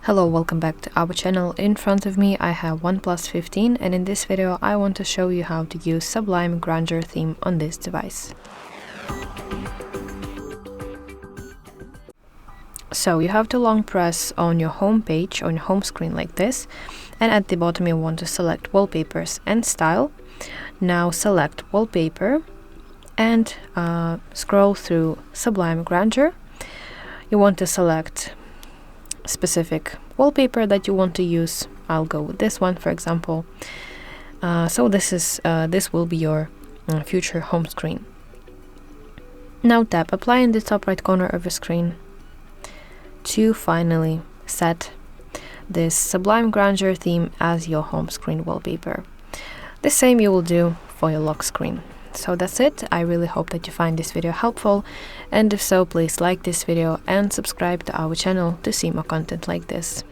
Hello, welcome back to our channel. In front of me I have OnePlus 15, and in this video I want to show you how to use Sublime Grandeur theme on this device. So you have to long press on your home page, on your home screen like this, and at the bottom you want to select Wallpapers and Style. Now select Wallpaper and scroll through Sublime Grandeur. You want to select specific wallpaper that you want to use. I'll go with this one, for example. So this will be your future home screen. Now tap Apply in the top right corner of your screen to finally set this Sublime Grandeur theme as your home screen wallpaper. The same you will do for your lock screen. So that's it. I really hope that you find this video helpful, and if so, please like this video and subscribe to our channel to see more content like this.